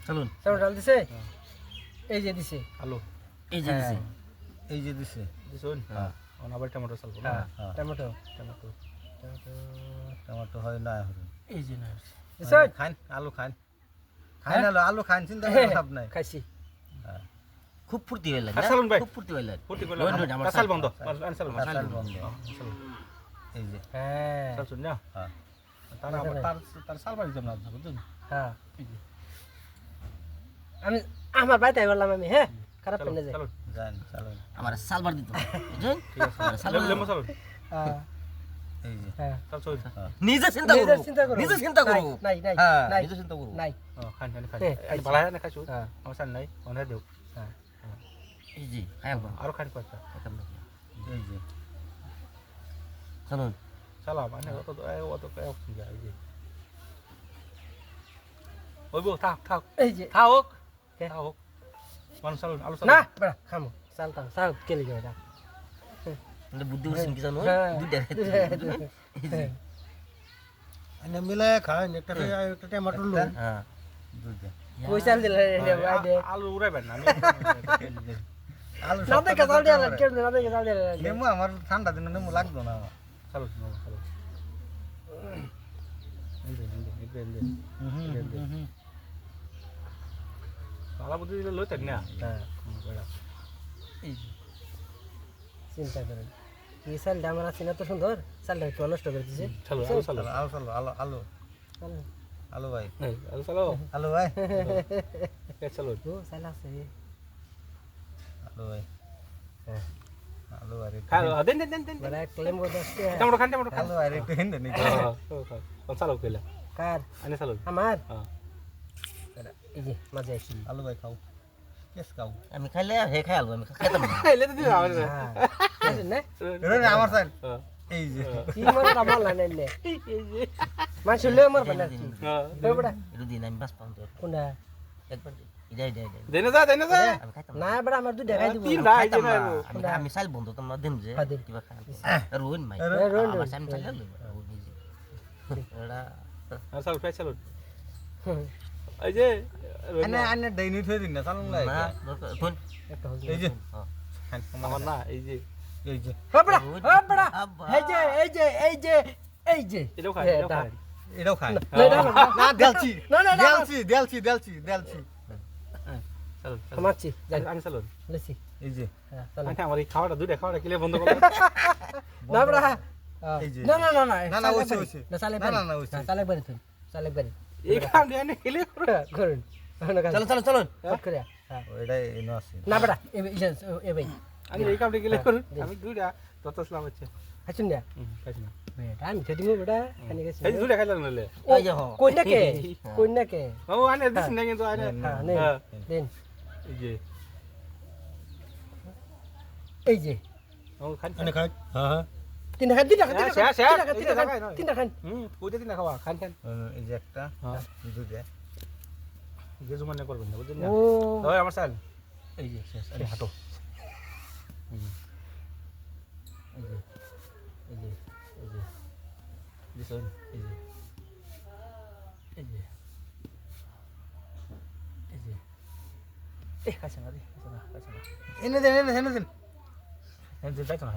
চলুন ডাল দিছে এই যে দিছে আলু এই যে দিছে এই যে দিছে দিছুন হ্যাঁ আবার টমেটো সালবো হ্যাঁ টমেটো টমেটো হয় না হরুন এই যে না দিছুন খান আলু খান খান আলু খান চিন্তা করে লাভ নাই খাইছি খুব ফুর্তি হইল সালুন ভাই খুব ফুর্তি হইল ফুর্তি করলাম কাসাল বন্ধ আনসাল কাঁচাল বন্ধ এই যে হ্যাঁ সালছুন না হ্যাঁ তার সালবার দিতাম না বুঝছেন হ্যাঁ আমি আমার বাইতে বললাম আমি হ্যাঁ খারাপ পেনে যায় যান চলুন আমার সালবার দিত বুঝছেন ঠিক আছে আমার সালবার লেমু চলুন হ্যাঁ এই যে হ্যাঁ চলছুন নিজে চিন্তা করো নিজে চিন্তা করো নাই নাই হ্যাঁ নাই নিজে চিন্তা করো নাই খান খান খান খাইছি। ভালো হয় না খাইছো হ্যাঁ আমার সান নাই অনেক দেও হ্যাঁ এই যে খাইবা আরো খান কয়টা এই যে চলুন চালা মানে অত অপশন যায় এই যে ওই বউ থাক এই যে থাক মানুষ চালুন আলু না বড় খামো চালতাম সাহেব কেলি গেল না মানে বুদ্ধি উঠছেন কি জানো হ্যাঁ। দুইটা এনে মিলে খান একটা একটা টমেটো লুন হ্যাঁ দুইটা পয়সা দিলে রে ভাই দে আলু উড়াইবেন না আলু না দেখে চাল দিয়া কেন না দেখে চাল দিয়া নেমু আমার ঠান্ডা দিনে নেমু লাগতো না আমার চালু চালু আলা বুদ্ধি দিলে লইতেন না হ্যাঁ এই চিন্তা করেন কি চালটা আমার আছে না তো সুন্দর চালটা একটু নষ্ট করে দিছে চালু আলু চালু আলু চালু আলু আলু চালু আলু ভাই আলু চালো আলু ভাই চালু ও চাল আছে আলু ভাই হ্যাঁ আলু আর খাও দেন বড় এক লেমু দস্তে টমেটো খান আলু আর একটু হিন্দ নি চালু কইলা কার আনে চালু আমার হ্যাঁ এই যে মাঝে আসি আলু ভাই খাও কেস খাও আমি খাইলে হে খাইলবো আমি খাইতাম না খাইলে তো দিবা আমার হ্যাঁ না রে আমার সাইড এই যে কি মনে কামাল না নাইলে মাছ লয়ে মার বানা হ্যাঁ বড় এটা দিন আমি বাস পাম তো কোনটা একবার ইদাই ইদাই দেনে যা আমি খাইতাম না বড় আমার দুই দেখাই দিব তিন ভাই খাইতাম না দেনে আমি সাইল বন্ধু তোমরা দিন যে হ্যাঁ, দিন। কিবা খান রোহিন মাই রোহিন, আমার সামনে চাইলে এটা চালু ফেস চালু এই যে আনে ডাইনি থই দিন না চালু না না দরকার কোন একটা হল এই যে হ্যাঁ আমার না এই যে বড় এই যে এটাও খাই এটা। এটাও খাই না, এটা না, না দেলছি না, না, না, দেলছি চালু মারছি যাই আনে চালু লেছি এই যে হ্যাঁ চলো আনে আমার এই খাওয়াটা দুইটা খাওয়াটা কিলে বন্ধ করো না বড় এই যে না না, ওইছে, ওইছে। না চালে না, না, ওইছে। চালে বাড়ি তুই চালে বাড়ি এই খাম দিয়ে আনে কিলে করো করুন চলো চলো চলো হট করে হ্যাঁ ওইটাই এনো আছে না বড় এ ভাই আমি এই কামটা কিলে করো আমি দুইটা যতসলাম হচ্ছে হাসুন না খাইছি না বেটা আমি খেতে মু বেটা খানি গেছি এই দুইটা খাইলাম নলে এই যে হ্যাঁ কইনা কে ও আনে দিছ না কিন্তু আনে হ্যাঁ নে দেন এই যে এই যে ও খান আনে খাই হ্যাঁ তিনটা খান ওইটা দিন খাওয়া খান এই যে একটা হ্যাঁ দুইটা গেজু মানে করবেন না বুঝলেন না ও ওই আমার সাল এই যে শেষ আরে হাঁটো এই যে এই যে এই যে দিছুন এই যে এই যে এই যে এ খাইছ না রে খাইছ না এনে দেন এই যে যাইতো না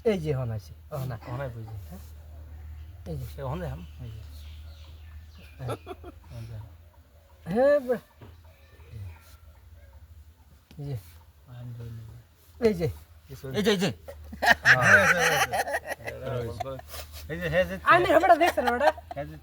এই যে হন আছে ও না অনাই বুঝি এই যে সে হন দেখাম এই যে হ্যাঁ বড় এই যে এই যে এই যে এই যে হে যে আনি হবড়া দেখছ না বড় হে যে